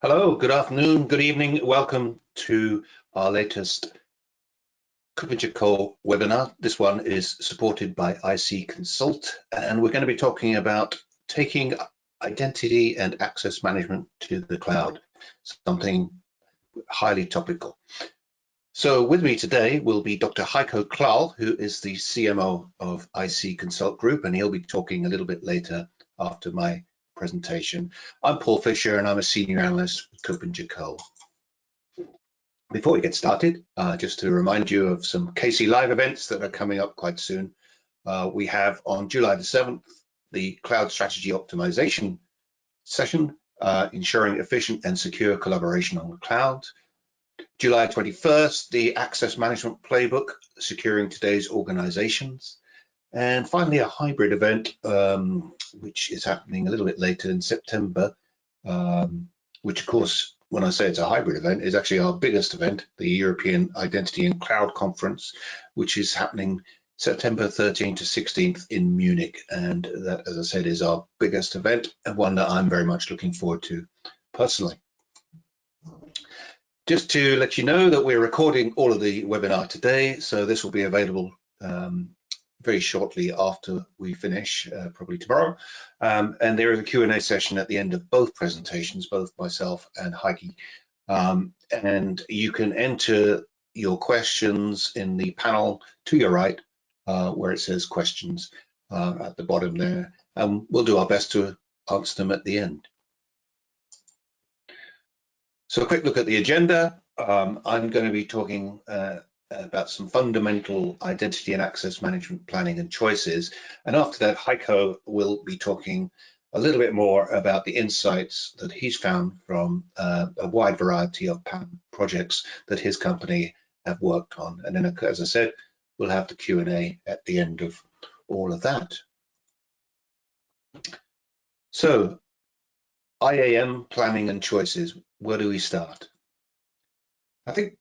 Hello, good afternoon, good evening. Welcome to our latest KuppingerCole webinar. This one is supported by IC Consult, and we're going to be talking about taking identity and access management to the cloud, something highly topical. So with me today will be Dr. Heiko Klarl, who is the CMO of IC Consult Group, and he'll be talking a little bit later after my presentation. I'm Paul Fisher, and I'm a senior analyst with KuppingerCole. Before we get started, just to remind you of some KC Live events that are coming up quite soon. We have on July the 7th, the Cloud Strategy Optimization session, ensuring efficient and secure collaboration on the cloud. July 21st, the Access Management Playbook, securing today's organizations. And finally, a hybrid event, which is happening a little bit later in September, which of course, when I say it's a hybrid event, is actually our biggest event, the European Identity and Cloud Conference, which is happening September 13th to 16th in Munich. And that, as I said, is our biggest event and one that I'm very much looking forward to personally. Just to let you know that we're recording all of the webinar today, so this will be available very shortly after we finish, probably tomorrow. And there is a Q&A session at the end of both presentations, both myself and Heiko. And you can enter your questions in the panel to your right, where it says questions at the bottom there. And we'll do our best to answer them at the end. So a quick look at the agenda. I'm going to be talking about some fundamental identity and access management planning and choices. And after that, Heiko will be talking a little bit more about the insights that he's found from a wide variety of PAM projects that his company have worked on. And then, as I said, we'll have the Q&A at the end of all of that. So, IAM planning and choices, where do we start? I think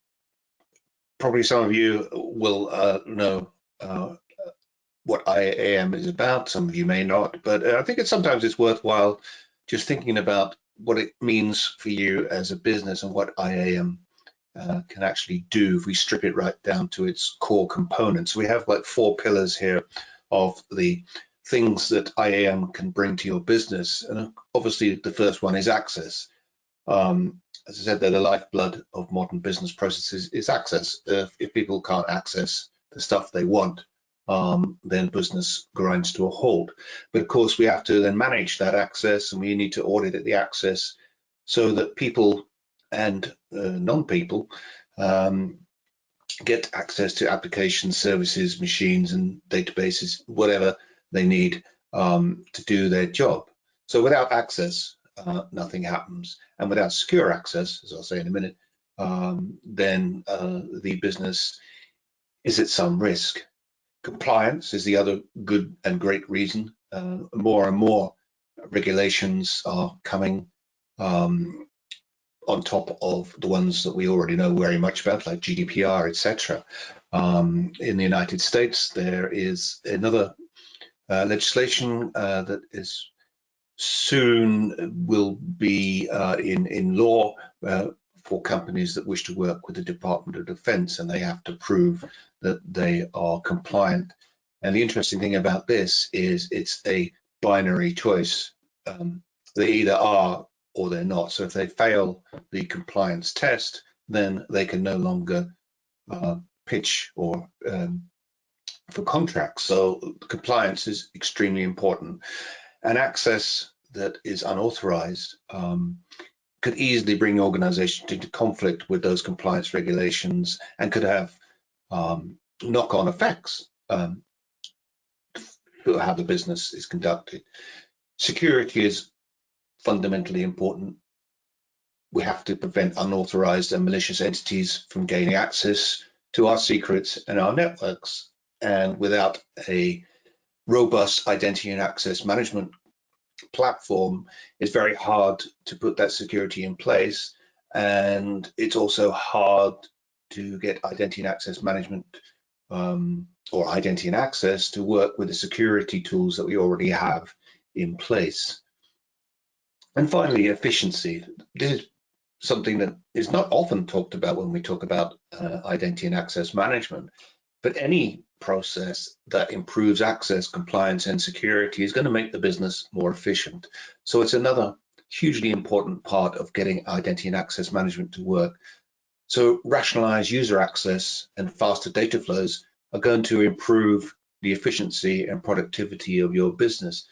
probably some of you will know what IAM is about. Some of you may not, but I think sometimes it's worthwhile just thinking about what it means for you as a business and what IAM can actually do if we strip it right down to its core components. We have like 4 pillars here of the things that IAM can bring to your business. And obviously the first one is access. As I said, they're the lifeblood of modern business processes is access. If people can't access the stuff they want, then business grinds to a halt. But of course, we have to then manage that access, and we need to audit the access so that people and non-people get access to applications, services, machines, and databases, whatever they need to do their job. So without access, nothing happens, and without secure access, as I'll say in a minute, then the business is at some risk. Compliance is the other good and great reason. More and more regulations are coming on top of the ones that we already know very much about, like GDPR, etc. In the United States, there is another legislation that is soon will be in law for companies that wish to work with the Department of Defense, and they have to prove that they are compliant. And the interesting thing about this is it's a binary choice. They either are or they're not. So if they fail the compliance test, then they can no longer pitch or for contracts. So compliance is extremely important. And access that is unauthorized could easily bring organizations into conflict with those compliance regulations and could have knock-on effects for how the business is conducted. Security is fundamentally important. We have to prevent unauthorized and malicious entities from gaining access to our secrets and our networks. And without a robust identity and access management platform, it's very hard to put that security in place, and it's also hard to get identity and access management or identity and access to work with the security tools that we already have in place. And finally, efficiency. This is something that is not often talked about when we talk about identity and access management, but any process that improves access, compliance, and security is going to make the business more efficient. So it's another hugely important part of getting identity and access management to work. So rationalized user access and faster data flows are going to improve the efficiency and productivity of your business.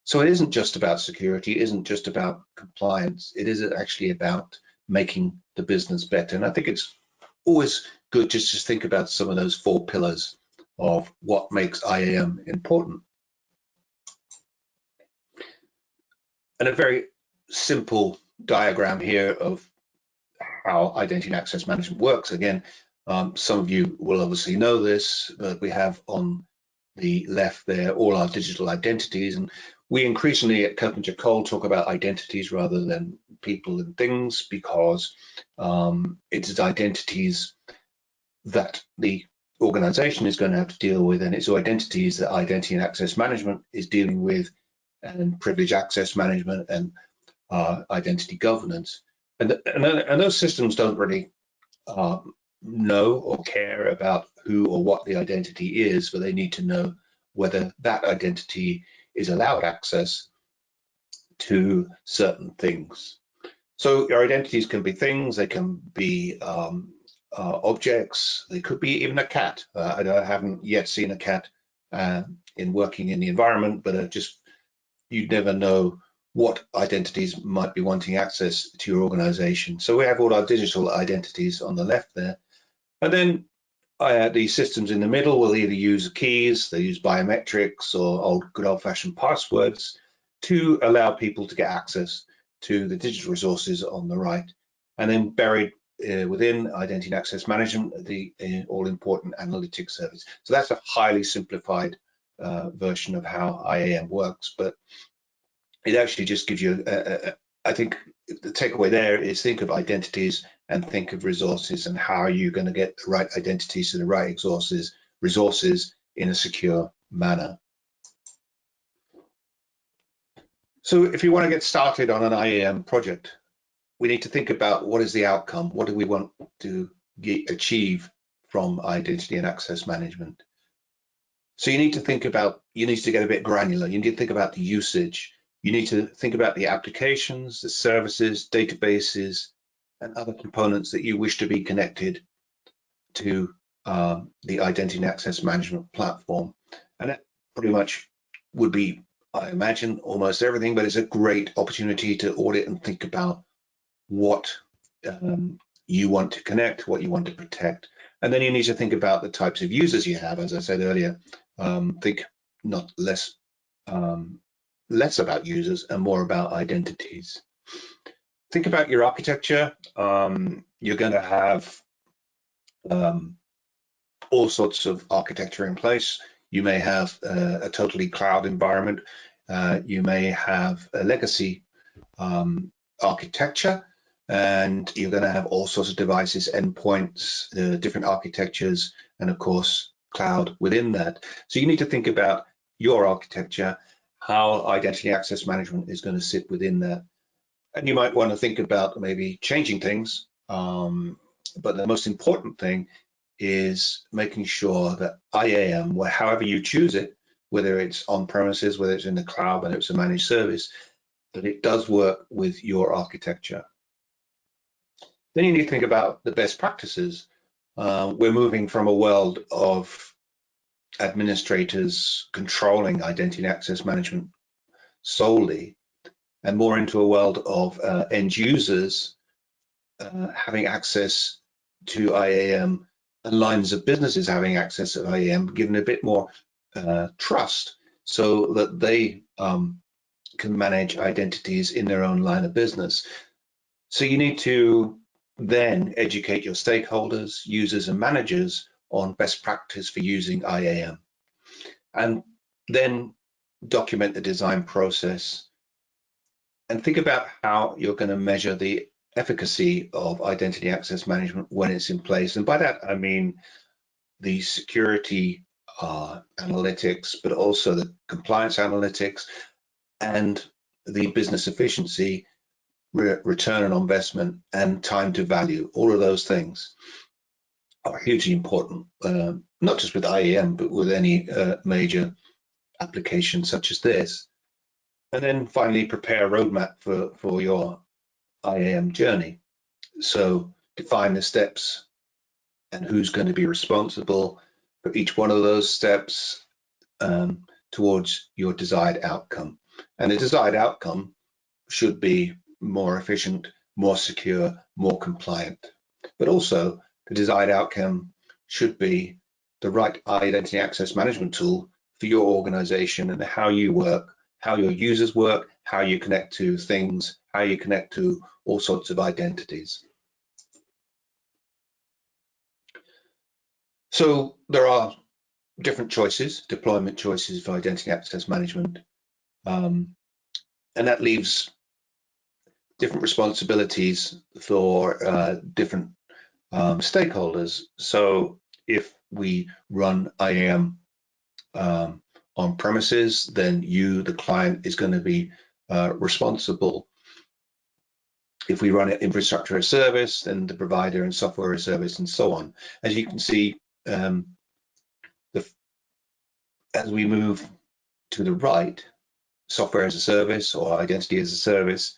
So it isn't just about security, it isn't just about compliance, it is actually about making the business better. And I think it's always good just to think about some of those 4 pillars of what makes IAM important. And a very simple diagram here of how identity and access management works. Again, some of you will obviously know this, but we have on the left there all our digital identities, and we increasingly at KuppingerCole talk about identities rather than people and things, because it's identities that the organization is going to have to deal with, and it's identities that identity and access management is dealing with, and privilege access management and identity governance. And those systems don't really know or care about who or what the identity is, but they need to know whether that identity is allowed access to certain things. So your identities can be things, they can be objects, they could be even a cat. I haven't yet seen a cat in working in the environment, but you never know what identities might be wanting access to your organization. So we have all our digital identities on the left there. And then the systems in the middle will either use keys, they use biometrics or good old-fashioned passwords to allow people to get access to the digital resources on the right. And then buried within identity and access management, the all-important analytics service. So that's a highly simplified version of how IAM works, but it actually just gives you, I think the takeaway there is think of identities and think of resources, and how are you going to get the right identities to the right resources in a secure manner. So if you want to get started on an IAM project, we need to think about what is the outcome, what do we want to achieve from identity and access management. So you need to think about, you need to get a bit granular, you need to think about the usage, you need to think about the applications, the services, databases, and other components that you wish to be connected to the identity and access management platform. And that pretty much would be, I imagine, almost everything, but it's a great opportunity to audit and think about what you want to connect, what you want to protect. And then you need to think about the types of users you have. As I said earlier, think not less about users and more about identities. Think about your architecture. You're going to have all sorts of architecture in place. You may have a totally cloud environment. You may have a legacy architecture, and you're going to have all sorts of devices, endpoints, different architectures, and of course, cloud within that. So you need to think about your architecture, how identity access management is going to sit within that. And you might want to think about maybe changing things, but the most important thing is making sure that IAM, however you choose it, whether it's on premises, whether it's in the cloud, whether it's a managed service, that it does work with your architecture. Then you need to think about the best practices. We're moving from a world of administrators controlling identity and access management solely, and more into a world of end users having access to IAM, and lines of businesses having access to IAM, given a bit more trust, so that they can manage identities in their own line of business. So you need to then educate your stakeholders, users, and managers on best practice for using IAM, and then document the design process and think about how you're going to measure the efficacy of identity access management when it's in place. And by that, I mean the security analytics, but also the compliance analytics and the business efficiency return on investment, and time to value. All of those things are hugely important, not just with IAM, but with any major application such as this. And then finally, prepare a roadmap for your IAM journey. So define the steps and who's going to be responsible for each one of those steps towards your desired outcome. And the desired outcome should be more efficient, more secure, more compliant. But also, the desired outcome should be the right identity access management tool for your organization and how you work, how your users work, how you connect to things, how you connect to all sorts of identities. So there are different choices, deployment choices for identity access management, and that leaves different responsibilities for different stakeholders. So if we run IAM on premises, then you, the client, is going to be responsible. If we run it infrastructure as a service, then the provider and software as a service, and so on. As you can see, as we move to the right, software as a service or identity as a service,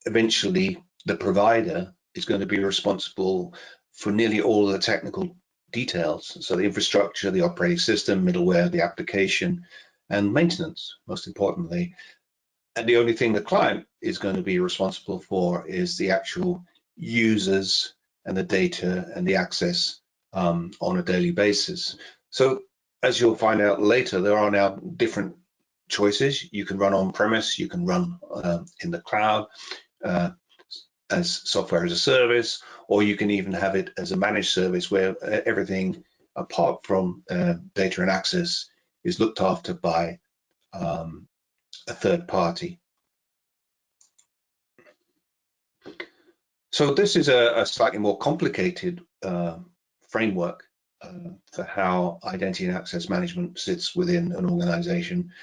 eventually the provider is going to be responsible for nearly all of the technical details. So the infrastructure, the operating system, middleware, the application, and maintenance, most importantly. And the only thing the client is going to be responsible for is the actual users and the data and the access on a daily basis. So as you'll find out later, there are now different choices. You can run on premise, you can run in the cloud as software as a service, or you can even have it as a managed service where everything apart from data and access is looked after by a third party. So this is a slightly more complicated framework for how identity and access management sits within an organization.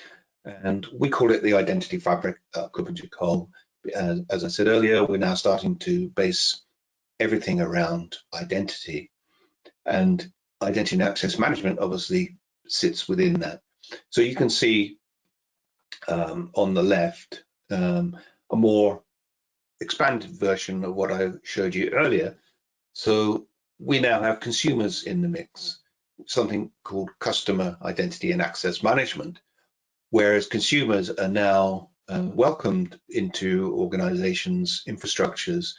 And we call it the identity fabric at KuppingerCole. As I said earlier, we're now starting to base everything around identity. And identity and access management obviously sits within that. So you can see on the left a more expanded version of what I showed you earlier. So we now have consumers in the mix, something called customer identity and access management, whereas consumers are now welcomed into organizations, infrastructures,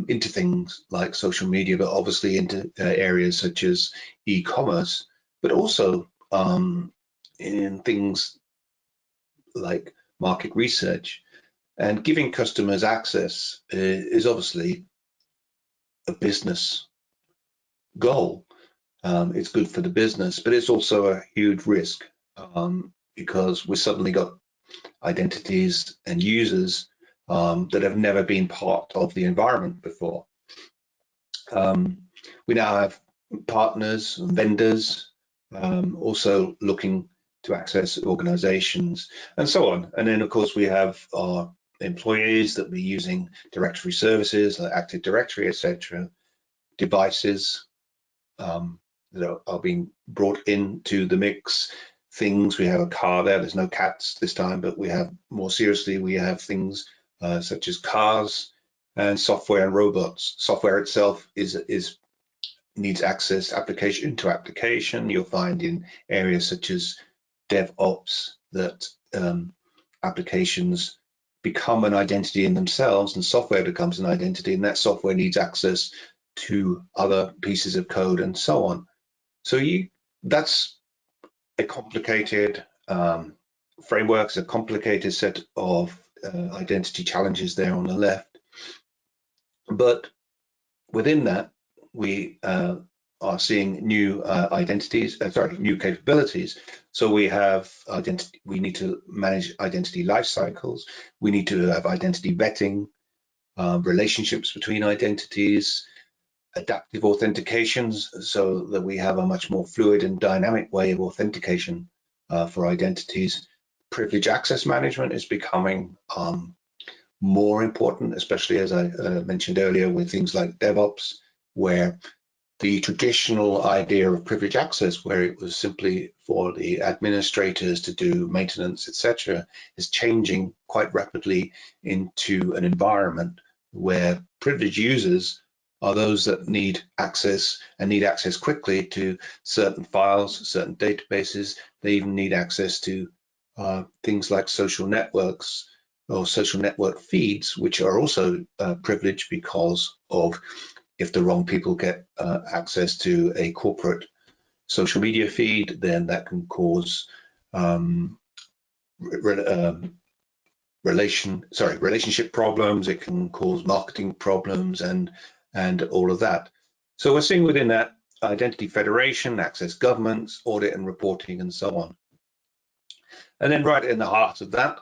into things like social media, but obviously into areas such as e-commerce, but also in things like market research. And giving customers access is obviously a business goal. It's good for the business, but it's also a huge risk because we've suddenly got identities and users that have never been part of the environment before. We now have partners and vendors also looking to access organizations and so on. And then of course we have our employees that we're using directory services like Active Directory, etc. Devices that are being brought into the mix. Things, we have a car there's no cats this time, but we have more seriously, we have things such as cars and software and robots. Software itself needs access application to application. You'll find in areas such as DevOps that applications become an identity in themselves and software becomes an identity, and that software needs access to other pieces of code and so on. So that's a complicated framework, it's a complicated set of identity challenges there on the left. But within that, we are seeing new new capabilities. So we have identity, we need to manage identity life cycles, we need to have identity vetting, relationships between identities, adaptive authentications, so that we have a much more fluid and dynamic way of authentication for identities. Privilege access management is becoming more important, especially as I mentioned earlier with things like DevOps, where the traditional idea of privileged access, where it was simply for the administrators to do maintenance, etc., is changing quite rapidly into an environment where privileged users are those that need access and need access quickly to certain files, certain databases. They even need access to things like social networks or social network feeds, which are also privileged because of if the wrong people get access to a corporate social media feed, then that can cause relationship problems. It can cause marketing problems and all of that. So we're seeing within that identity federation, access governance, audit and reporting, and so on. And then right in the heart of that,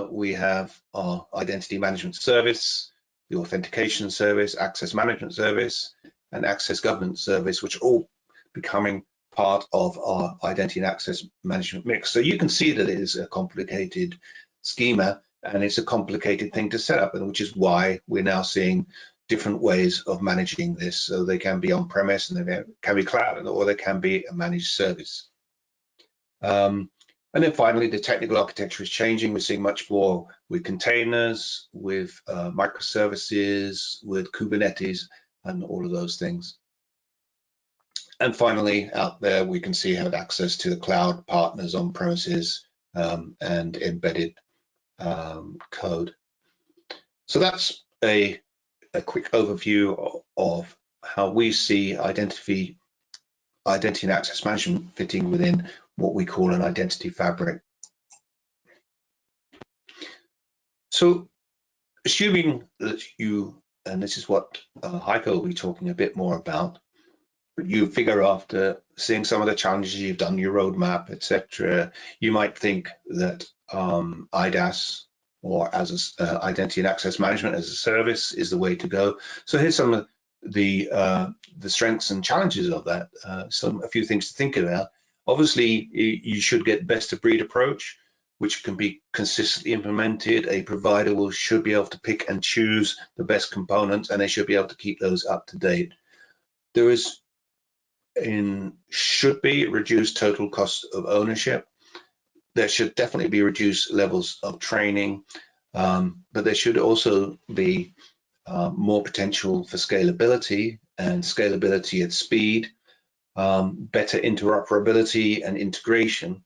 we have our identity management service, the authentication service, access management service, and access governance service, which are all becoming part of our identity and access management mix. So you can see that it is a complicated schema and it's a complicated thing to set up, and which is why we're now seeing different ways of managing this. So they can be on-premise and they can be cloud, or they can be a managed service. And then finally, the technical architecture is changing. We're seeing much more with containers, with microservices, with Kubernetes, and all of those things. And finally, out there, we can see have access to the cloud partners on premises and embedded code. So that's a quick overview of how we see identity and access management fitting within what we call an identity fabric. So assuming that you, and this is what Heiko will be talking a bit more about, you figure after seeing some of the challenges you've done, your roadmap, etc., you might think that IDaaS or as identity and access management as a service is the way to go. So here's some of the strengths and challenges of that. A few things to think about. Obviously, you should get best of breed approach, which can be consistently implemented. A provider should be able to pick and choose the best components, and they should be able to keep those up to date. There should be reduced total cost of ownership. There should definitely be reduced levels of training, but there should also be more potential for scalability and scalability at speed, better interoperability and integration,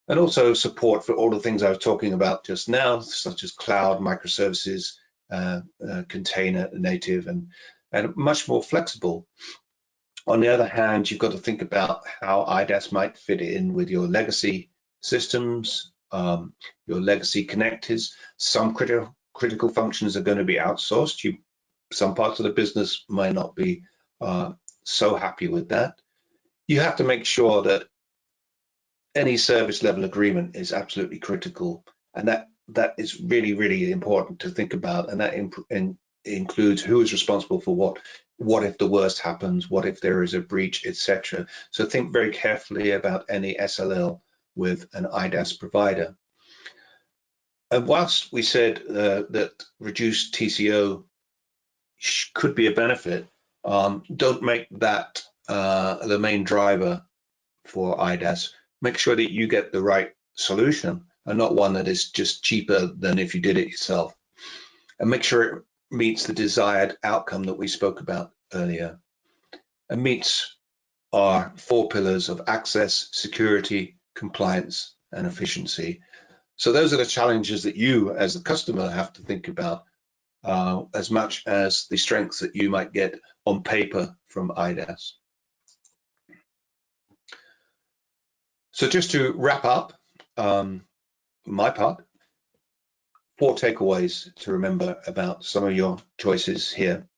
and also support for all the things I was talking about just now, such as cloud, microservices, container native, and much more flexible. On the other hand, you've got to think about how IDaaS might fit in with your legacy systems, your legacy connectors. Some critical functions are going to be outsourced. Some parts of the business might not be so happy with that. You have to make sure that any service level agreement is absolutely critical, and that is really, really important to think about, and that includes who is responsible for what if the worst happens, what if there is a breach, etc. So think very carefully about any SLL with an IDaaS provider. And whilst we said that reduced TCO could be a benefit, don't make that the main driver for IDaaS. Make sure that you get the right solution and not one that is just cheaper than if you did it yourself. And make sure it meets the desired outcome that we spoke about earlier, and meets our 4 pillars of access, security, compliance, and efficiency. So those are the challenges that you as the customer have to think about as much as the strengths that you might get on paper from IDaaS. So just to wrap up my part, 4 takeaways to remember about some of your choices here.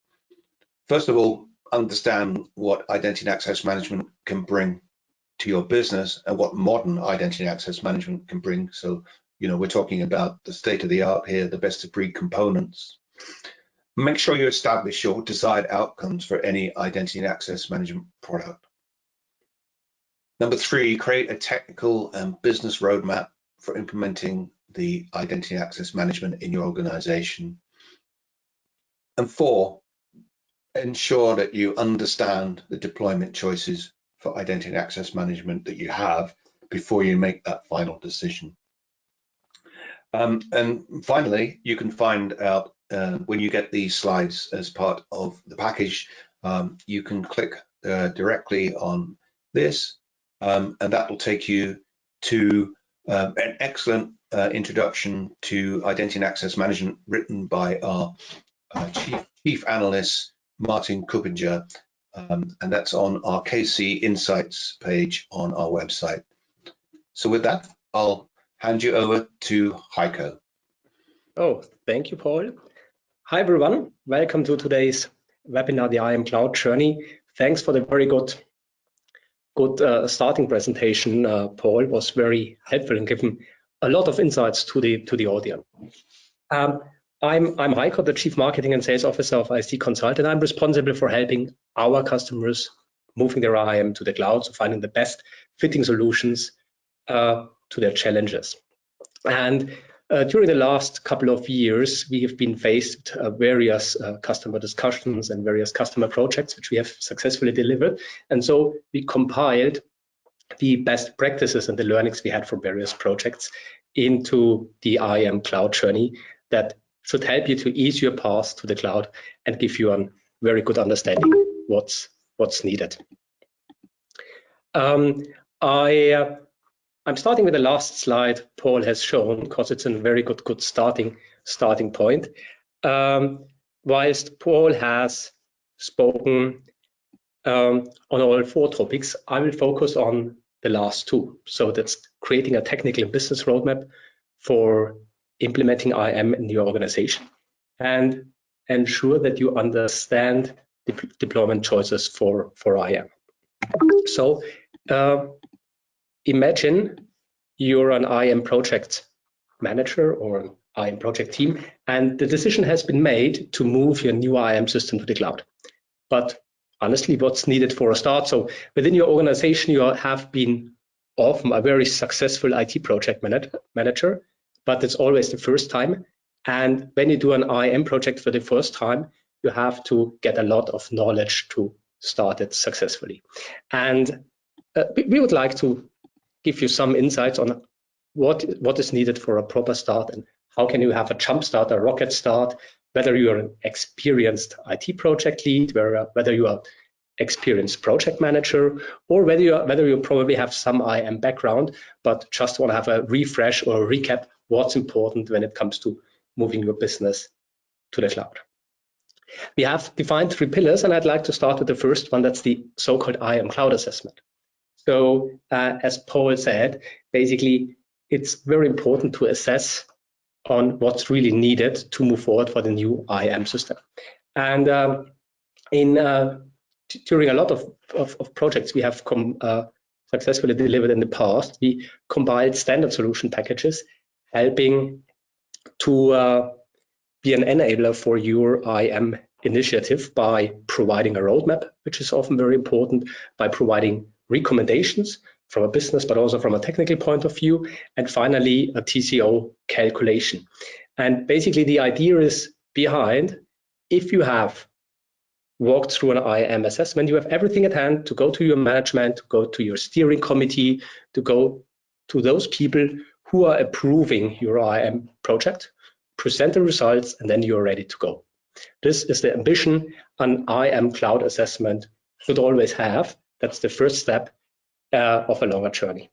First of all, understand what identity and access management can bring to your business and what modern identity and access management can bring. So, we're talking about the state of the art here, the best of breed components. Make sure you establish your desired outcomes for any identity and access management product. Number 3, create a technical and business roadmap for implementing the identity access management in your organization. And 4, ensure that you understand the deployment choices for identity access management that you have before you make that final decision. And finally, you can find out when you get these slides as part of the package, you can click directly on this, and that will take you to an excellent introduction to identity and access management written by our chief analyst, Martin Kuppinger, and that's on our KC Insights page on our website. So with that, I'll hand you over to Heiko. Oh, thank you, Paul. Hi, everyone. Welcome to today's webinar, the IAM Cloud Journey. Thanks for the very good starting presentation. Paul was very helpful and given a lot of insights to the audience. I'm Heiko, the Chief Marketing and Sales Officer of IC Consult, and I'm responsible for helping our customers moving their IAM to the cloud, so finding the best fitting solutions to their challenges. And during the last couple of years, we have been faced various customer discussions and various customer projects, which we have successfully delivered. And so we compiled the best practices and the learnings we had from various projects into the IAM Cloud Journey that should help you to ease your path to the cloud and give you a very good understanding what's needed. I'm starting with the last slide Paul has shown because it's a very good starting point. Whilst Paul has spoken on all 4 topics, I will focus on the last 2. So that's creating a technical and business roadmap for implementing IAM in your organization and ensure that you understand the deployment choices for IAM. So imagine you're an IAM project manager or an IAM project team, and the decision has been made to move your new IAM system to the cloud. But honestly, what's needed for a start? So within your organization, you have been often a very successful IT project manager, but it's always the first time. And when you do an IAM project for the first time, you have to get a lot of knowledge to start it successfully. And we would like to give you some insights on what is needed for a proper start and how can you have a jump start, a rocket start, whether you're an experienced IT project lead, whether you are experienced project manager, or whether you probably have some IAM background, but just want to have a refresh or a recap what's important when it comes to moving your business to the cloud. We have defined 3 pillars, and I'd like to start with the first one. That's the so-called IAM Cloud Assessment. So as Paul said, basically, it's very important to assess on what's really needed to move forward for the new IAM system. And during a lot of projects we have successfully delivered in the past, we compiled standard solution packages, helping to be an enabler for your IAM initiative by providing a roadmap, which is often very important, by providing recommendations from a business, but also from a technical point of view, and finally a TCO calculation. And basically the idea is behind, if you have walked through an IAM assessment, you have everything at hand to go to your management, to go to your steering committee, to go to those people who are approving your IAM project, present the results, and then you're ready to go. This is the ambition an IAM cloud assessment should always have. That's the first step of a longer journey.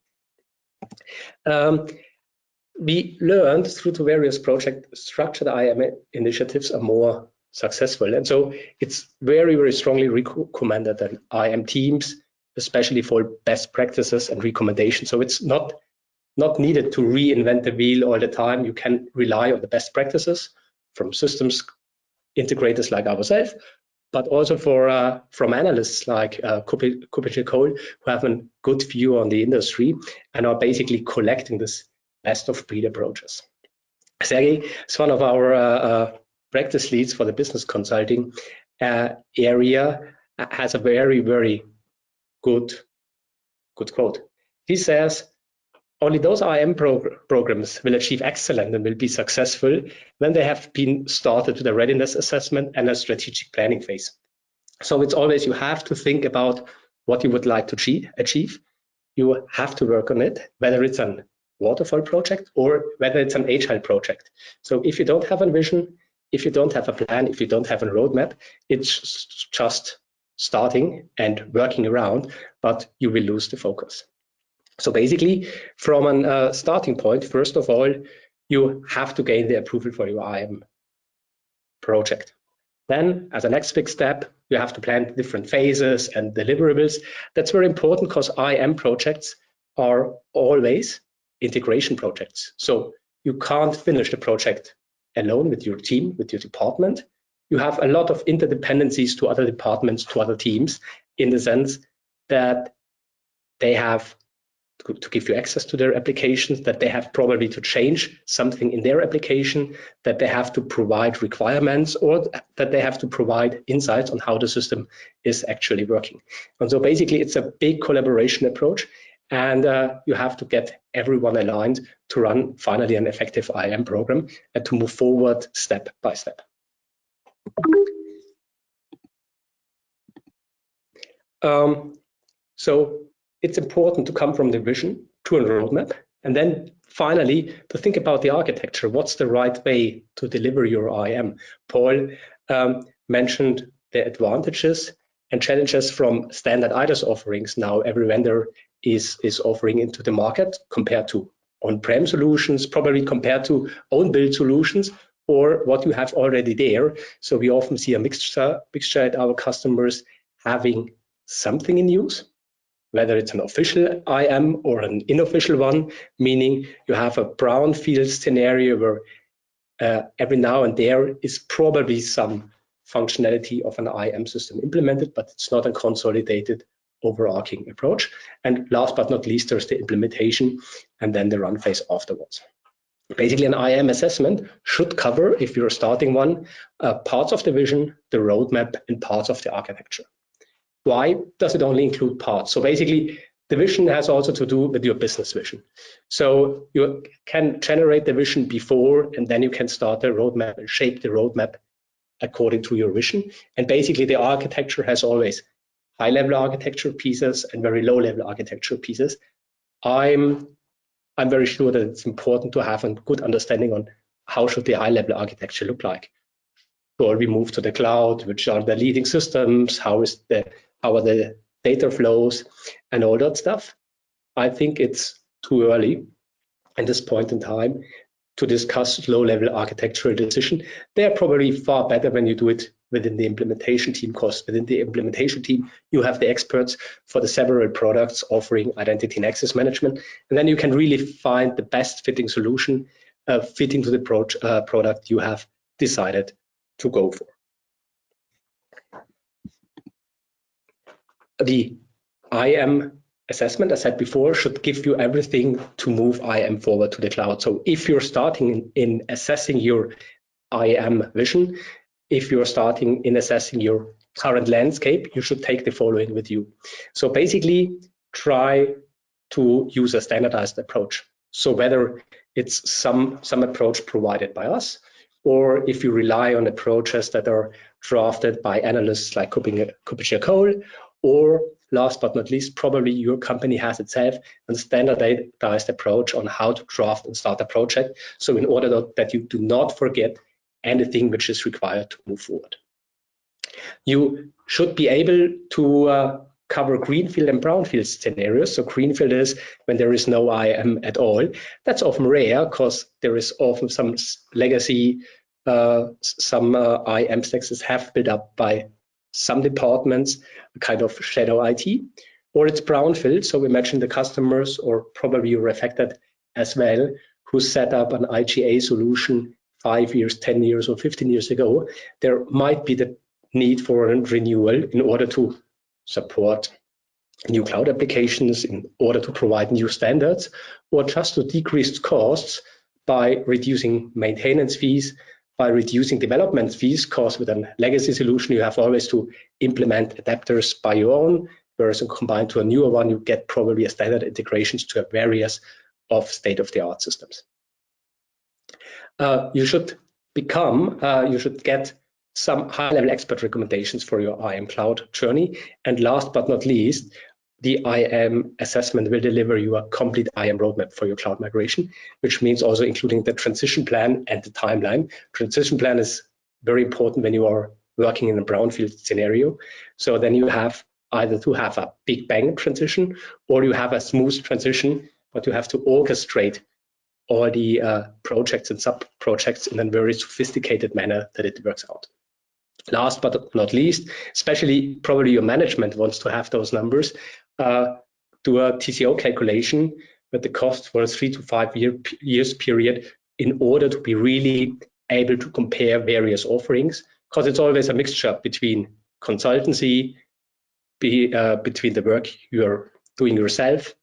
We learned through the various project structured IAM initiatives are more successful. And so it's very, very strongly recommended that IAM teams, especially for best practices and recommendations. So it's not needed to reinvent the wheel all the time. You can rely on the best practices from systems integrators like ourselves, but also from analysts like KuppingerCole, who have a good view on the industry and are basically collecting this best of breed approaches. Sergey is one of our practice leads for the business consulting area, has a very, very good quote. He says, only those IAM programs will achieve excellence and will be successful when they have been started with a readiness assessment and a strategic planning phase. So it's always, you have to think about what you would like to achieve. You have to work on it, whether it's a waterfall project or whether it's an agile project. So if you don't have a vision, if you don't have a plan, if you don't have a roadmap, it's just starting and working around, but you will lose the focus. So basically, from a starting point, first of all, you have to gain the approval for your IAM project. Then, as a next big step, you have to plan different phases and deliverables. That's very important because IAM projects are always integration projects. So you can't finish the project alone with your team, with your department. You have a lot of interdependencies to other departments, to other teams, in the sense that they have to give you access to their applications, that they have probably to change something in their application, that they have to provide requirements, or that they have to provide insights on how the system is actually working. And so basically it's a big collaboration approach, and you have to get everyone aligned to run finally an effective IAM program and to move forward step by step. So it's important to come from the vision to a roadmap, and then finally to think about the architecture. What's the right way to deliver your IAM? Paul mentioned the advantages and challenges from standard IDaaS offerings. Now every vendor is offering into the market compared to on-prem solutions, probably compared to own build solutions, or what you have already there. So we often see a mixture at our customers having something in use, whether it's an official IAM or an unofficial one, meaning you have a brownfield scenario where every now and there is probably some functionality of an IAM system implemented, but it's not a consolidated overarching approach. And last but not least, there's the implementation and then the run phase afterwards. Basically, an IAM assessment should cover, if you're starting one, parts of the vision, the roadmap, and parts of the architecture. Why does it only include parts? So basically, the vision has also to do with your business vision. So you can generate the vision before, and then you can start the roadmap and shape the roadmap according to your vision. And basically, the architecture has always high-level architecture pieces and very low-level architecture pieces. I'm very sure that it's important to have a good understanding on how should the high-level architecture look like. Or we move to the cloud, which are the leading systems, how are the data flows and all that stuff. I think it's too early at this point in time to discuss low-level architectural decision. They're probably far better when you do it within the implementation team, because within the implementation team, you have the experts for the several products offering identity and access management. And then you can really find the best fitting solution fitting to the product you have decided to go for. The IAM assessment, as I said before, should give you everything to move IAM forward to the cloud. So if you're starting in assessing your IAM vision, if you're starting in assessing your current landscape, you should take the following with you. So basically, try to use a standardized approach. So whether it's some approach provided by us, or if you rely on approaches that are drafted by analysts like KuppingerCole, or last but not least, probably your company has itself a standardized approach on how to draft and start a project. So in order that you do not forget anything which is required to move forward. You should be able to cover greenfield and brownfield scenarios. So greenfield is when there is no IAM at all. That's often rare because there is often some legacy, some IAM stacks have built up by some departments, a kind of shadow IT, or it's brownfield. So imagine the customers, or probably you're affected as well, who set up an IGA solution 5 years, 10 years, or 15 years ago. There might be the need for a renewal in order to support new cloud applications, in order to provide new standards, or just to decrease costs by reducing maintenance fees, by reducing development fees, because with a legacy solution, you have always to implement adapters by your own, whereas combined to a newer one, you get probably a standard integrations to various of state-of-the-art systems. You should get some high-level expert recommendations for your IAM cloud journey. And last but not least, the IAM assessment will deliver you a complete IAM roadmap for your cloud migration, which means also including the transition plan and the timeline. Transition plan is very important when you are working in a brownfield scenario. So then you have either to have a big bang transition or you have a smooth transition, but you have to orchestrate all the projects and sub-projects in a very sophisticated manner that it works out. Last but not least, especially probably your management wants to have those numbers, do a TCO calculation with the cost for a 3 to 5 years period in order to be really able to compare various offerings, because it's always a mixture between consultancy, between the work you're doing yourself,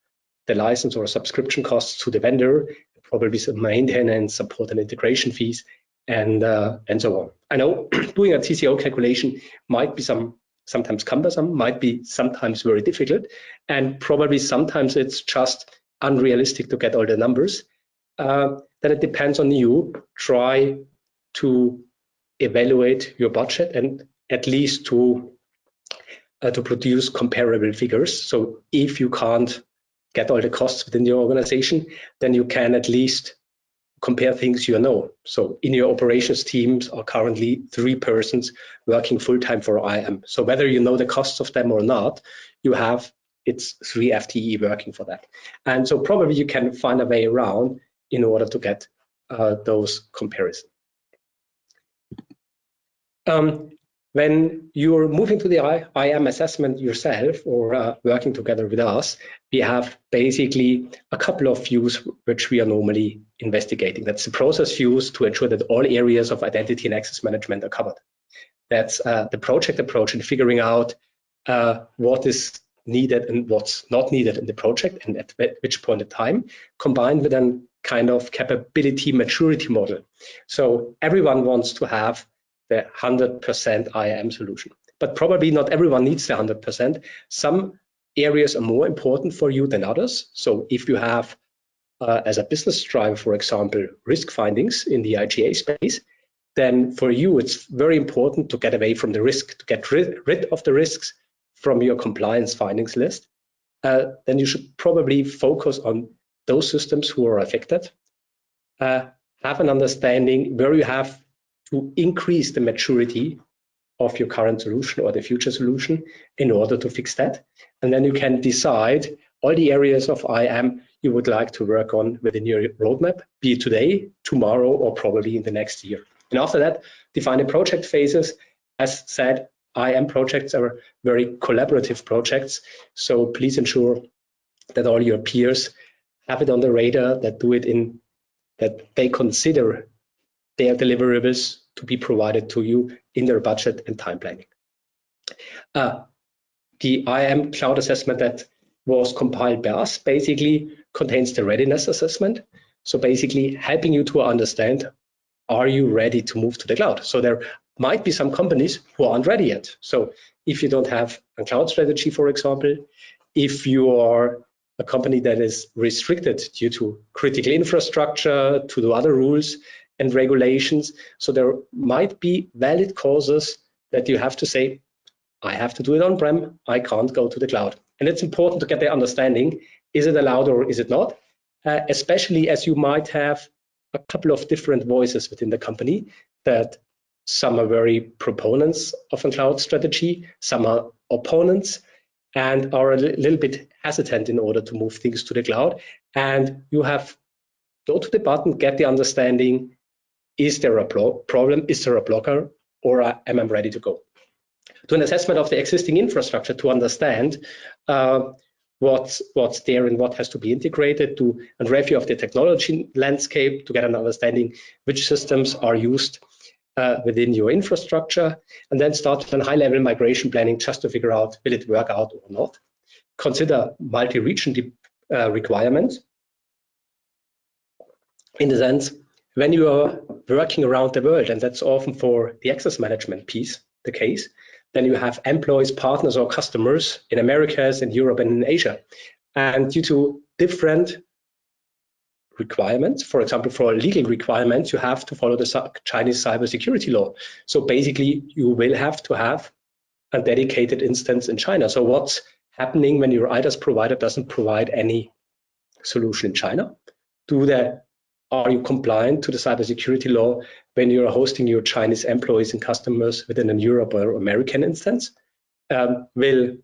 the license or subscription costs to the vendor, probably some maintenance, support and integration fees, and so on. I know doing a TCO calculation might be sometimes cumbersome, might be sometimes very difficult, and probably sometimes it's just unrealistic to get all the numbers. Then it depends on you. Try to evaluate your budget and at least to produce comparable figures. So if you can't get all the costs within your organization, then you can at least compare things you know. So in your operations teams are currently 3 persons working full-time for IAM. So whether you know the costs of them or not, it's 3 FTE working for that. And so probably you can find a way around in order to get those comparisons. When you're moving to the IAM assessment yourself or working together with us, we have basically a couple of views which we are normally investigating. That's the process views to ensure that all areas of identity and access management are covered. That's the project approach and figuring out what is needed and what's not needed in the project and at which point in time, combined with a kind of capability maturity model. So everyone wants to have the 100% IAM solution, but probably not everyone needs the 100%. Some areas are more important for you than others. So if you have, as a business driver, for example, risk findings in the IGA space, then for you, it's very important to get away from the risk, to get rid of the risks from your compliance findings list. Then you should probably focus on those systems who are affected, have an understanding where you have to increase the maturity of your current solution or the future solution in order to fix that. And then you can decide all the areas of IAM you would like to work on within your roadmap, be it today, tomorrow, or probably in the next year. And after that, define the project phases. As said, IAM projects are very collaborative projects. So please ensure that all your peers have it on the radar, that that they consider their deliverables to be provided to you in their budget and time planning. The IAM cloud assessment that was compiled by us basically contains the readiness assessment. So basically helping you to understand, are you ready to move to the cloud? So there might be some companies who aren't ready yet. So if you don't have a cloud strategy, for example, if you are a company that is restricted due to critical infrastructure, to the other rules and regulations. So there might be valid causes that you have to say, I have to do it on-prem, I can't go to the cloud. And it's important to get the understanding, is it allowed or is it not? Especially as you might have a couple of different voices within the company, that some are very proponents of a cloud strategy, some are opponents, and are a little bit hesitant in order to move things to the cloud. And you have go to the button, get the understanding, is there a problem, is there a blocker, or am I ready to go? Do an assessment of the existing infrastructure to understand what's there and what has to be integrated, do a review of the technology landscape to get an understanding which systems are used within your infrastructure, and then start with a high-level migration planning just to figure out, will it work out or not? Consider multi-region requirements. In the sense, when you are working around the world, and that's often for the access management piece the case, then you have employees, partners, or customers in Americas, in Europe, and in Asia. And due to different requirements. For example, for legal requirements, you have to follow the Chinese cybersecurity law. So basically, you will have to have a dedicated instance in China. So what's happening when your IDaaS provider doesn't provide any solution in China? Are you compliant to the cybersecurity law when you're hosting your Chinese employees and customers within a Europe or American instance? Will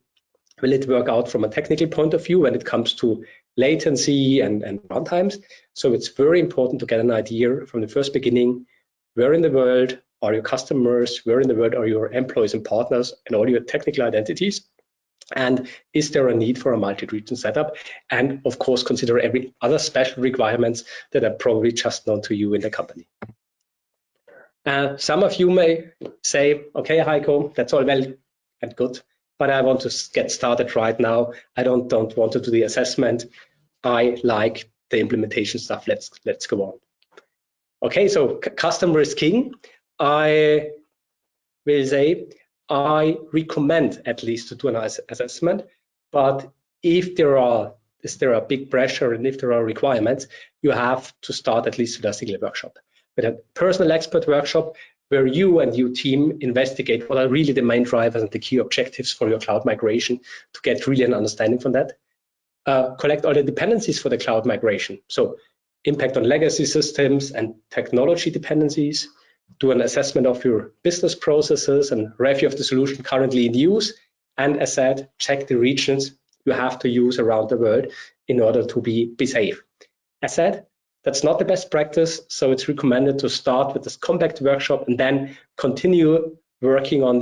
it work out from a technical point of view when it comes to latency and runtimes? So it's very important to get an idea from the first beginning, where in the world are your customers, where in the world are your employees and partners and all your technical identities? And is there a need for a multi-region setup? And of course, consider every other special requirements that are probably just known to you in the company. Some of you may say, okay, Heiko, that's all well and good, but I want to get started right now. I don't want to do the assessment. I like the implementation stuff. Let's go on. Okay, so customer is king. I will say, I recommend at least to do an assessment, but if there is big pressure and if there are requirements, you have to start at least with a single workshop, with a personal expert workshop where you and your team investigate what are really the main drivers and the key objectives for your cloud migration to get really an understanding from that. Collect all the dependencies for the cloud migration. So impact on legacy systems and technology dependencies. Do an assessment of your business processes and review of the solution currently in use. And as said, check the regions you have to use around the world in order to be safe. As said, that's not the best practice, so it's recommended to start with this compact workshop and then continue working on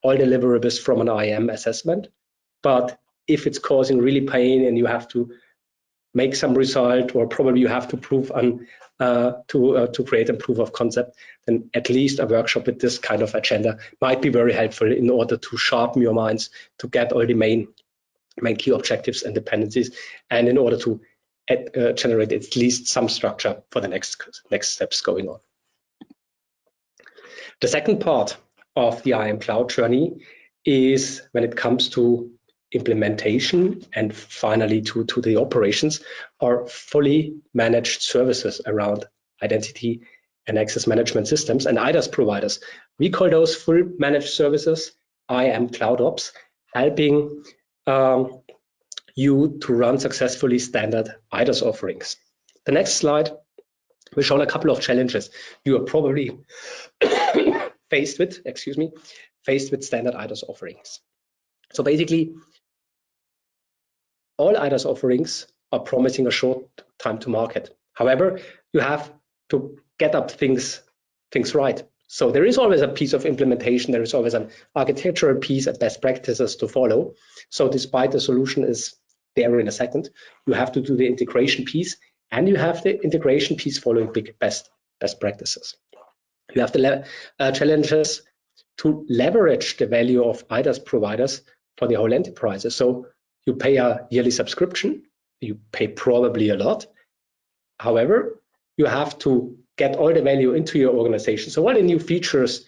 all deliverables from an IAM assessment. But if it's causing really pain and you have to make some result, or probably you have to prove to create a proof of concept, then at least a workshop with this kind of agenda might be very helpful in order to sharpen your minds, to get all the main key objectives and dependencies, and in order to generate at least some structure for the next steps going on. The second part of the IAM cloud journey is when it comes to implementation and finally to the operations, are fully managed services around identity and access management systems and IDaaS providers. We call those full managed services IAM Cloud Ops, helping you to run successfully standard IDaaS offerings. The next slide will show a couple of challenges you are probably faced with standard IDaaS offerings. So basically, all IDaaS offerings are promising a short time to market. However, you have to get up things right. So there is always a piece of implementation, there is always an architectural piece and best practices to follow. So despite the solution is there in a second, you have to do the integration piece, and you have the integration piece following best practices. You have the challenges to leverage the value of IDaaS providers for the whole enterprises. So you pay a yearly subscription, you pay probably a lot. However, you have to get all the value into your organization. So all the new features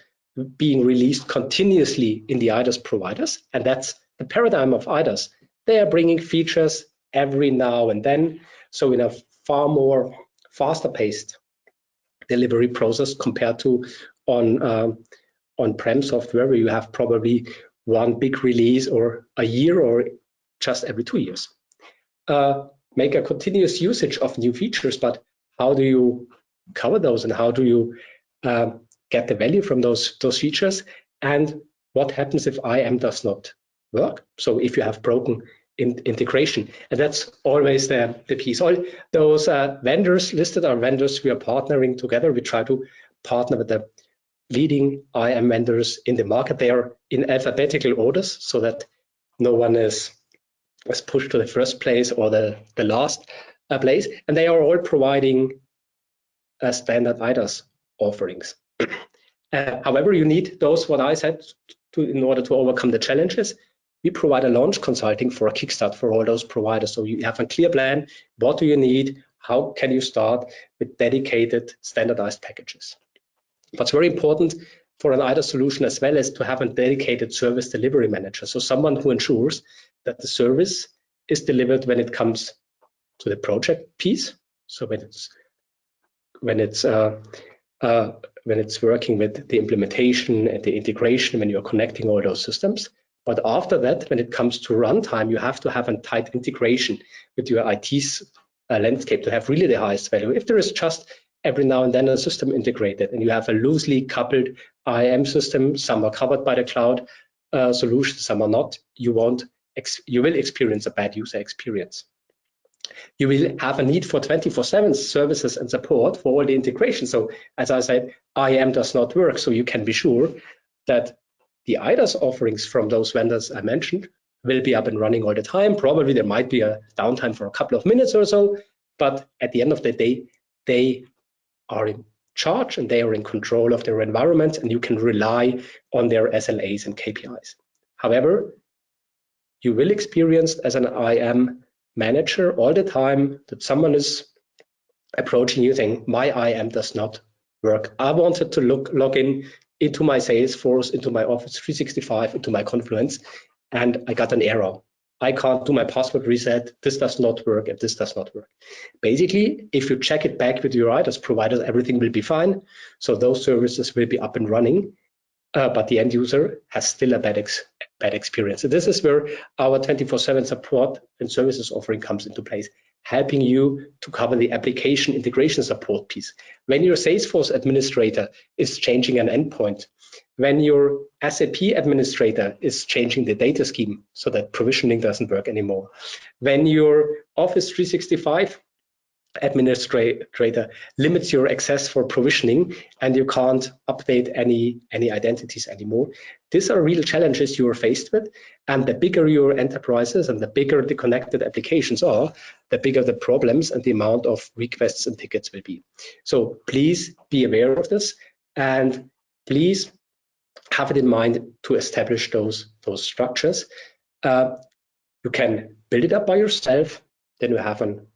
being released continuously in the IDaaS providers, and that's the paradigm of IDaaS. They are bringing features every now and then, so in a far more faster-paced delivery process compared to on-prem software, where you have probably one big release or a year or just every 2 years. Make a continuous usage of new features, but how do you cover those and how do you get the value from those features? And what happens if IAM does not work? So if you have broken integration, and that's always the piece. All those vendors listed are vendors we are partnering together. We try to partner with the leading IAM vendors in the market. They are in alphabetical orders so that no one is pushed to the first place or the last place, and they are all providing standard IDaaS offerings. However, you need those, what I said, in order to overcome the challenges. We provide a launch consulting for a kickstart for all those providers. So you have a clear plan. What do you need? How can you start with dedicated standardized packages? What's very important for an IDaaS solution as well is to have a dedicated service delivery manager. So someone who ensures that the service is delivered when it comes to the project piece. So when it's working with the implementation and the integration, when you're connecting all those systems. But after that, when it comes to runtime, you have to have a tight integration with your IT's landscape to have really the highest value. If there is just every now and then a system integrated and you have a loosely coupled IAM system, some are covered by the cloud solution, some are not, you will experience a bad user experience. You will have a need for 24/7 services and support for all the integration. So as I said, IAM does not work. So you can be sure that the IDaaS offerings from those vendors I mentioned will be up and running all the time. Probably there might be a downtime for a couple of minutes or so, but at the end of the day, they are in charge and they are in control of their environment, and you can rely on their SLAs and KPIs. However, you will experience as an IAM manager all the time that someone is approaching you saying, my IAM does not work. I wanted to log in into my Salesforce, into my Office 365, into my Confluence, and I got an error. I can't do my password reset. This does not work, and this does not work. Basically, if you check it back with your IDaaS providers, everything will be fine. So those services will be up and running, but the end user has still a bad experience. So this is where our 24/7 support and services offering comes into place, helping you to cover the application integration support piece. When your Salesforce administrator is changing an endpoint, when your SAP administrator is changing the data scheme so that provisioning doesn't work anymore, when your Office 365 administrator limits your access for provisioning and you can't update any identities anymore. These are real challenges you are faced with, and the bigger your enterprises and the bigger the connected applications are, the bigger the problems and the amount of requests and tickets will be. So please be aware of this, and please have it in mind to establish those structures. You can build it up by yourself, then you have an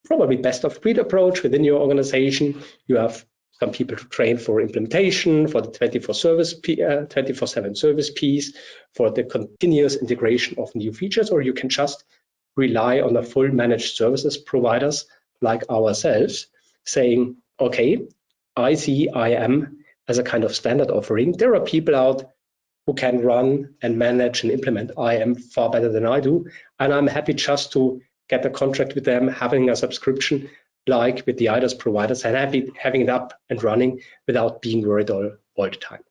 probably best of breed approach within your organization. You have some people to train for implementation, for the 24/7 service piece, for the continuous integration of new features, or you can just rely on a full managed services providers like ourselves, saying, okay, I see IAM as a kind of standard offering. There are people out who can run and manage and implement IAM far better than I do, and I'm happy just to get a contract with them, having a subscription like with the IDaaS providers, and having it up and running without being worried all the time.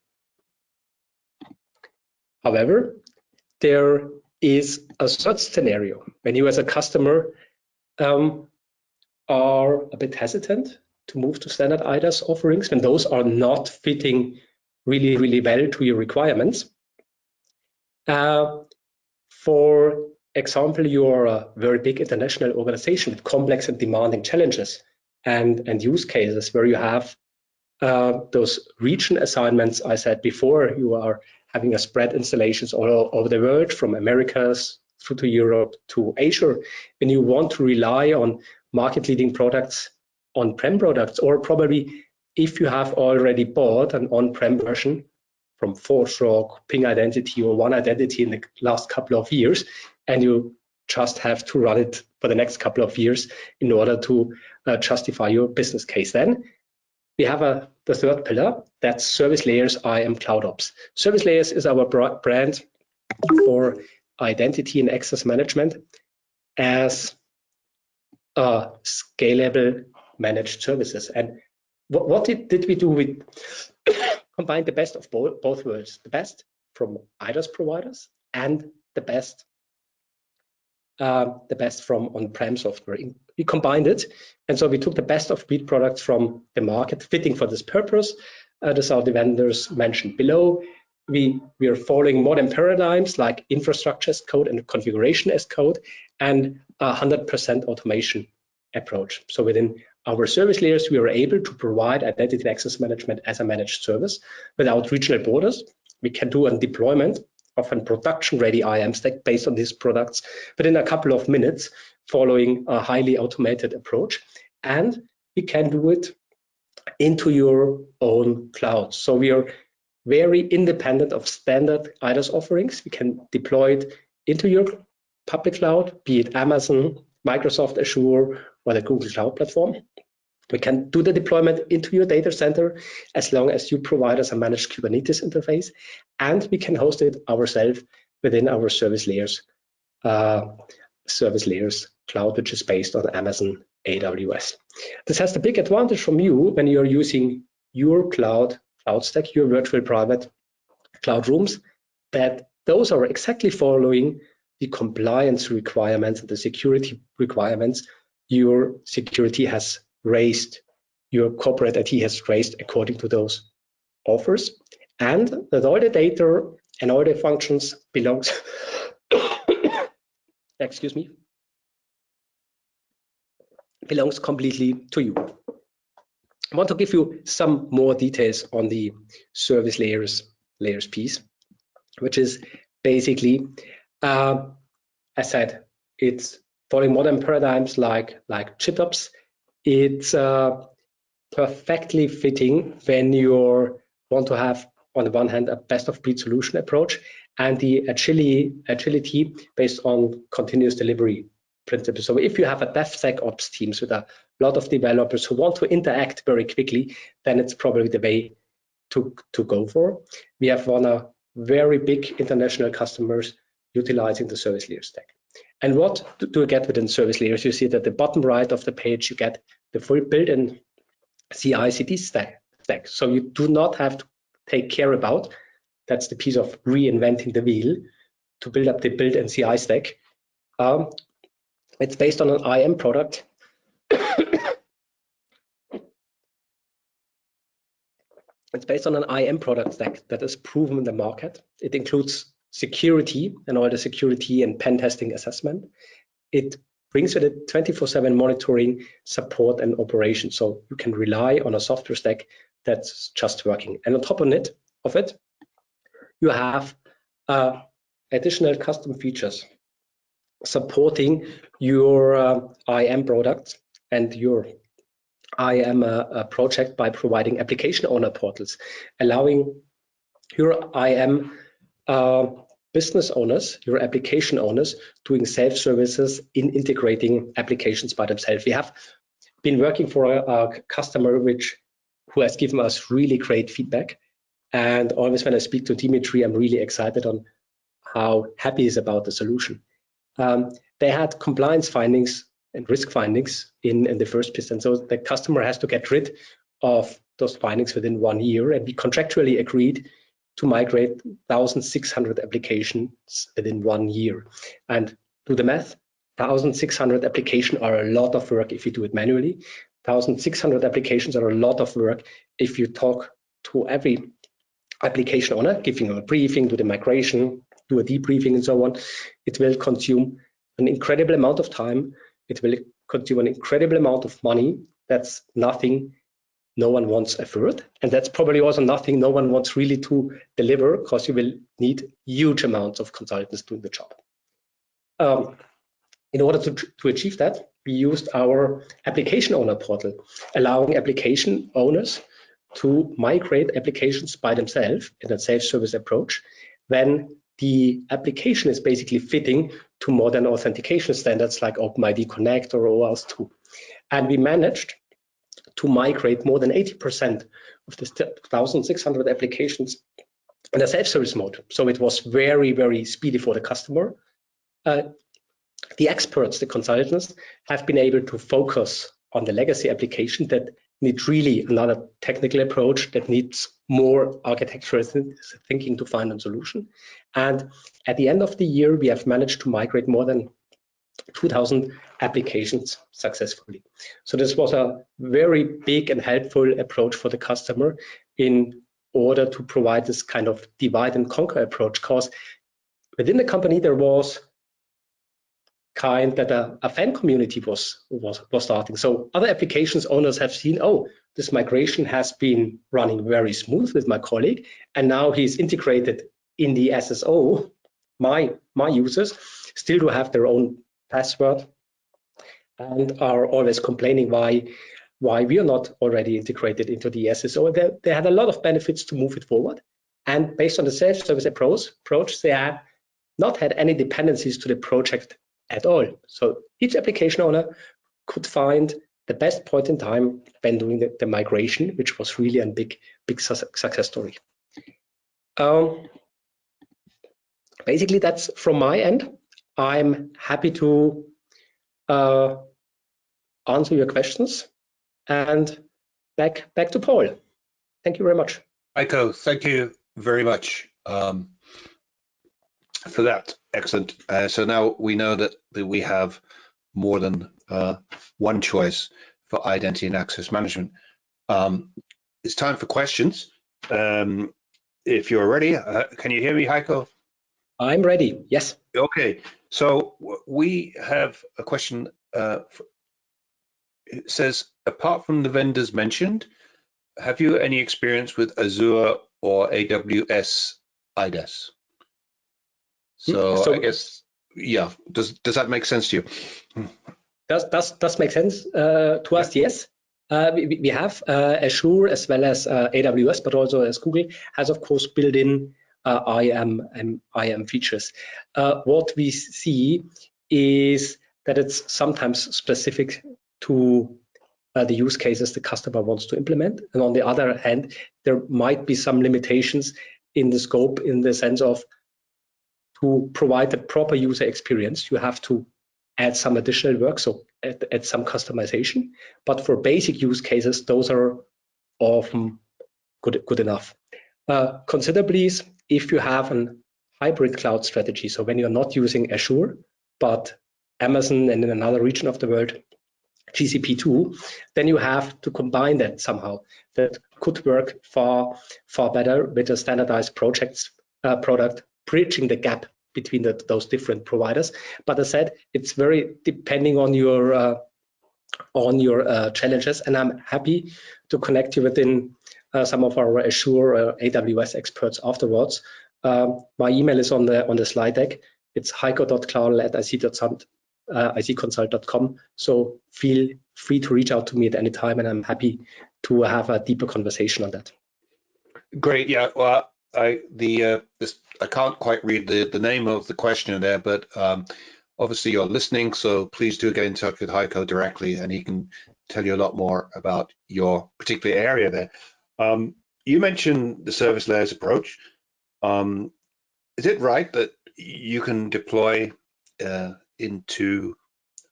However, there is a third scenario when you as a customer are a bit hesitant to move to standard IDaaS offerings, when those are not fitting really, really well to your requirements. For example, you are a very big international organization with complex and demanding challenges and use cases where you have those region assignments I said before. You are having a spread installations all over the world, from Americas through to Europe to Asia. When you want to rely on market-leading products, on-prem products, or probably if you have already bought an on-prem version from ForgeRock, Ping Identity, or One Identity in the last couple of years, and you just have to run it for the next couple of years in order to justify your business case. Then we have the third pillar, that's Service Layers IAM Cloud Ops. Service Layers is our brand for identity and access management as scalable managed services. And what did we do? We combined the best of both worlds, the best from IDaaS providers and the best from on-prem software. We combined it, and so we took the best of breed products from the market fitting for this purpose. These are the vendors mentioned below. We are following modern paradigms like infrastructure as code and configuration as code, and 100% automation approach. So within our service layers, we are able to provide identity and access management as a managed service without regional borders. We can do a deployment of a production-ready IAM stack based on these products within a couple of minutes, following a highly automated approach. And we can do it into your own cloud. So we are very independent of standard IDaaS offerings. We can deploy it into your public cloud, be it Amazon, Microsoft Azure, or the Google Cloud Platform. We can do the deployment into your data center as long as you provide us a managed Kubernetes interface, and we can host it ourselves within our service layers cloud, which is based on Amazon AWS. This has the big advantage from you when you're using your cloud stack, your virtual private cloud rooms, that those are exactly following the compliance requirements and the security requirements your security has raised, your corporate IT has raised according to those offers, and that all the data and all the functions belongs excuse me, belongs completely to you. I want to give you some more details on the service layers piece, which is basically, as I said, it's following modern paradigms like GitOps. It's perfectly fitting when you want to have, on the one hand, a best of breed solution approach and the agility based on continuous delivery principles. So if you have a DevSecOps teams with a lot of developers who want to interact very quickly, then it's probably the way to go for. We have one of very big international customers utilizing the service layer stack. And what do you get within service layers? You see that at the bottom right of the page, you get the full built-in CI/CD stack. So you do not have to take care about, that's the piece of reinventing the wheel to build up the built-in CI stack. It's based on an IAM product. It's based on an IAM product stack that is proven in the market. It includes security and all the security and pen testing assessment. It brings with it 24/7 monitoring, support, and operation. So you can rely on a software stack that's just working. And on top of it, you have additional custom features supporting your IAM product and your IAM project by providing application owner portals, allowing your IAM business owners, your application owners, doing self-services in integrating applications by themselves. We have been working for a customer who has given us really great feedback. And always when I speak to Dimitri, I'm really excited on how happy he is about the solution. They had compliance findings and risk findings in the first piece. And so the customer has to get rid of those findings within 1 year. And we contractually agreed to migrate 1,600 applications within 1 year. And do the math, 1,600 applications are a lot of work if you do it manually. 1,600 applications are a lot of work if you talk to every application owner, giving them a briefing, do the migration, do a debriefing, and so on. It will consume an incredible amount of time. It will consume an incredible amount of money. That's nothing no one wants a third, and that's probably also nothing no one wants really to deliver, because you will need huge amounts of consultants doing the job. In order to achieve that, we used our application owner portal, allowing application owners to migrate applications by themselves in a self-service approach when the application is basically fitting to modern authentication standards like OpenID Connect or OAuth 2. And we managed to migrate more than 80% of the 1,600 applications in a self-service mode. So it was very, very speedy for the customer. The experts, the consultants, have been able to focus on the legacy application that need really another technical approach, that needs more architectural thinking to find a solution. And at the end of the year, we have managed to migrate more than 2,000 applications successfully. So this was a very big and helpful approach for the customer in order to provide this kind of divide and conquer approach, because within the company there was kind that a fan community was starting. So other applications owners have seen, oh, this migration has been running very smooth with my colleague, and now he's integrated in the SSO. My users still do have their own password and are always complaining why we are not already integrated into the SSO. They had a lot of benefits to move it forward, and based on the self-service approach, they have not had any dependencies to the project at all. So each application owner could find the best point in time when doing the migration, which was really a big success story. Basically, that's from my end. I'm happy to answer your questions, and back to Paul. Thank you very much. Heiko, thank you very much for that. Excellent. So now we know that we have more than one choice for identity and access management. It's time for questions. If you're ready, can you hear me, Heiko? I'm ready, yes. Okay, so we have a question. It says, apart from the vendors mentioned, have you any experience with Azure or AWS IDaaS? So I guess, yeah, does that make sense to you? Does make sense to us, yes. We have Azure as well as AWS, but also as Google has, of course, built in IAM features. What we see is that it's sometimes specific to the use cases the customer wants to implement. And on the other hand, there might be some limitations in the scope, in the sense of, to provide the proper user experience, you have to add some additional work, so add some customization. But for basic use cases, those are often good enough. Consider, please, if you have a hybrid cloud strategy, so when you're not using Azure, but Amazon and in another region of the world, GCP too, then you have to combine that somehow. That could work far better with a standardized product, bridging the gap between those different providers. But as I said, it's very depending on your challenges, and I'm happy to connect you within some of our Azure or AWS experts afterwards. My email is on the slide deck. It's heiko.klarl@icconsult.com. So feel free to reach out to me at any time, and I'm happy to have a deeper conversation on that. Great. Yeah. Well, I can't quite read the name of the question there, but obviously you're listening, so please do get in touch with Heiko directly, and he can tell you a lot more about your particular area there. You mentioned the service layers approach. Is it right that you can deploy into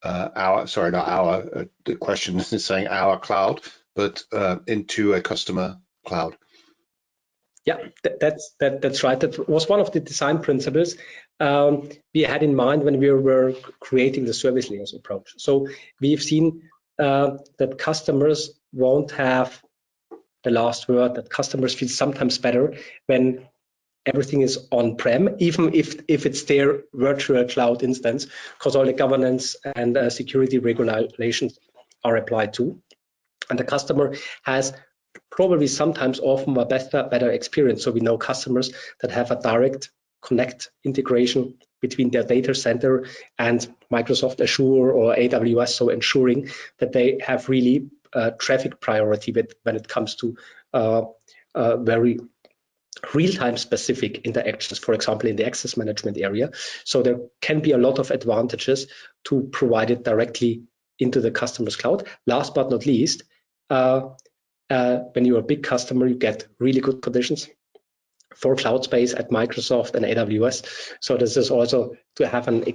the question is saying our cloud, but into a customer cloud? Yeah, that's right. That was one of the design principles we had in mind when we were creating the service layers approach. So we've seen that customers won't have the last word, that customers feel sometimes better when everything is on-prem, even if it's their virtual cloud instance, because all the governance and security regulations are applied to. And the customer has probably sometimes often a better experience. So we know customers that have a direct connect integration between their data center and Microsoft Azure or AWS, so ensuring that they have really traffic priority when it comes to very real-time specific interactions, for example, in the access management area. So there can be a lot of advantages to provide it directly into the customer's cloud. Last but not least, when you're a big customer, you get really good conditions for cloud space at Microsoft and AWS. So this is also to have an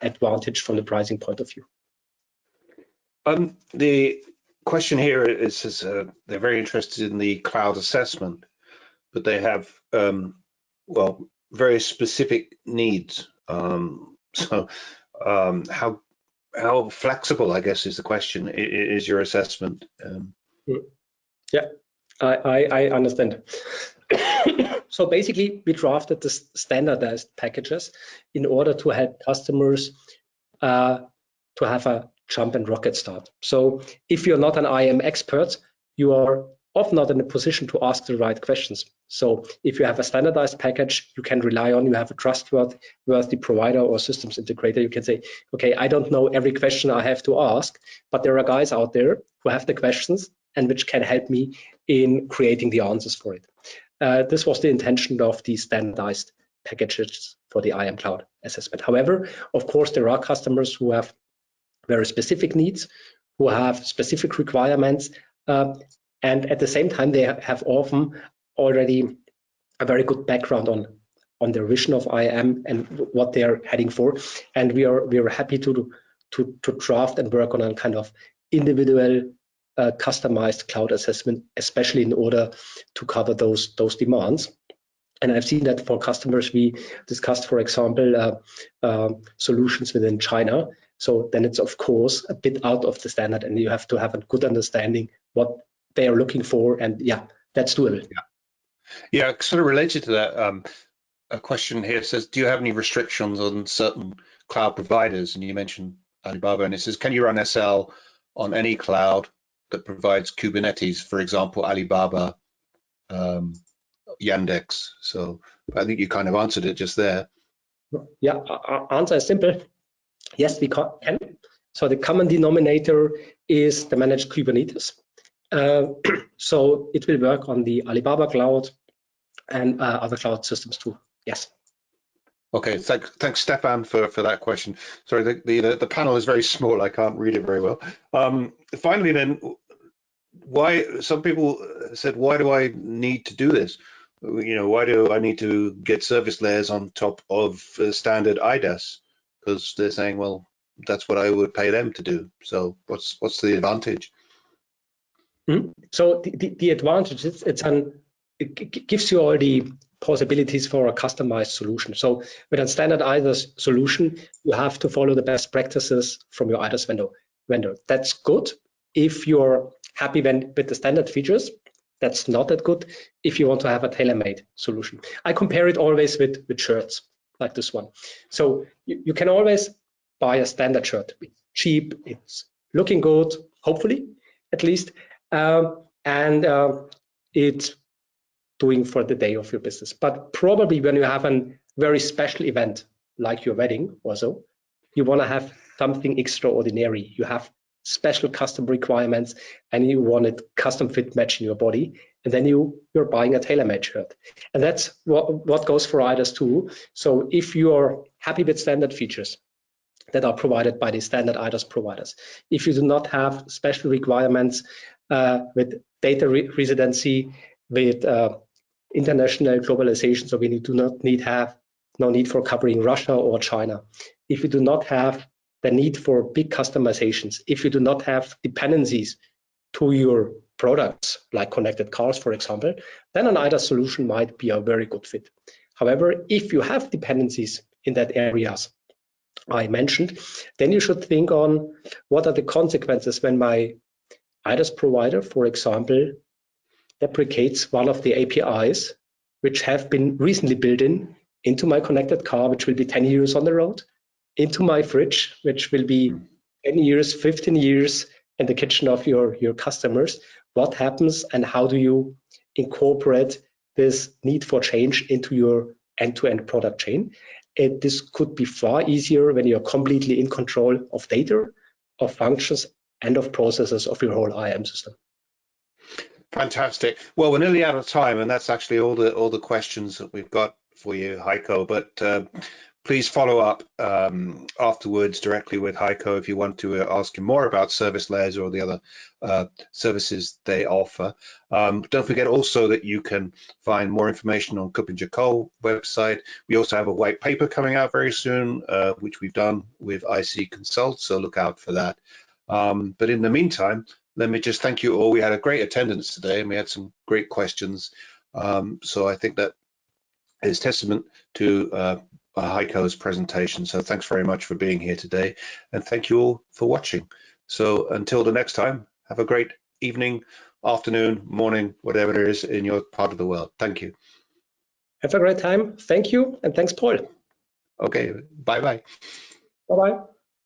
advantage from the pricing point of view. The question here is they're very interested in the cloud assessment, but they have very specific needs. How flexible, I guess, is the question, is your assessment? Yeah, I understand. So basically, we drafted the standardized packages in order to help customers to have a jump and rocket start. So if you're not an IAM expert, you are often not in a position to ask the right questions. So if you have a standardized package you can rely on, you have a trustworthy provider or systems integrator, you can say, okay, I don't know every question I have to ask, but there are guys out there who have the questions and which can help me in creating the answers for it. This was the intention of the standardized packages for the IAM cloud assessment. However, of course, there are customers who have very specific needs, who have specific requirements, and at the same time they have often already a very good background on their vision of IAM and what they are heading for. And we are happy to draft and work on a kind of individual customized cloud assessment, especially in order to cover those demands. And I've seen that for customers, we discussed, for example, solutions within China. So then it's of course a bit out of the standard, and you have to have a good understanding what they are looking for, and yeah, that's doable. Yeah, sort of related to that, a question here says, do you have any restrictions on certain cloud providers? And you mentioned Alibaba, and it says, can you run SL on any cloud that provides Kubernetes, for example, Alibaba, Yandex? So I think you kind of answered it just there. Yeah, our answer is simple. Yes, we can. So the common denominator is the managed Kubernetes. So it will work on the Alibaba cloud and other cloud systems too. Yes. Okay, thanks, Stefan, for that question. Sorry, the panel is very small. I can't read it very well. Finally, then, why? Some people said, why do I need to do this? You know, why do I need to get service layers on top of standard IDaaS? Because they're saying, well, that's what I would pay them to do. So what's the advantage? So the advantage is it gives you all the possibilities for a customized solution. So with a standard IDaaS solution, you have to follow the best practices from your IDaaS vendor. That's good if you're happy with the standard features. That's not that good if you want to have a tailor-made solution. I compare it always with shirts like this one. So you can always buy a standard shirt. It's cheap, it's looking good, hopefully, at least, and it's doing for the day of your business. But probably when you have a very special event like your wedding or so, you want to have something extraordinary. You have special custom requirements and you want it custom fit matching your body, and then you're buying a tailor-made shirt. And that's what goes for IDaaS too. So if you're happy with standard features that are provided by the standard IDaaS providers, if you do not have special requirements with data residency, with international globalization, so we do not have no need for covering Russia or China. If you do not have the need for big customizations, if you do not have dependencies to your products, like connected cars, for example, then an IDaaS solution might be a very good fit. However, if you have dependencies in that areas I mentioned, then you should think on what are the consequences when my IDaaS provider, for example, deprecates one of the APIs which have been recently built into my connected car, which will be 10 years on the road, into my fridge, which will be 10 years, 15 years in the kitchen of your customers. What happens and how do you incorporate this need for change into your end-to-end product chain? This could be far easier when you're completely in control of data, of functions, and of processes of your whole IAM system. Fantastic. Well, we're nearly out of time, and that's actually all the questions that we've got for you, Heiko. But please follow up afterwards directly with Heiko if you want to ask him more about service layers or the other services they offer. Don't forget also that you can find more information on KuppingerCole website. We also have a white paper coming out very soon, which we've done with IC Consult, so look out for that. But in the meantime, let me just thank you all. We had a great attendance today and we had some great questions. So I think that is testament to Heiko's presentation. So thanks very much for being here today. And thank you all for watching. So until the next time, have a great evening, afternoon, morning, whatever it is in your part of the world. Thank you. Have a great time. Thank you. And thanks, Paul. Okay. Bye-bye. Bye-bye.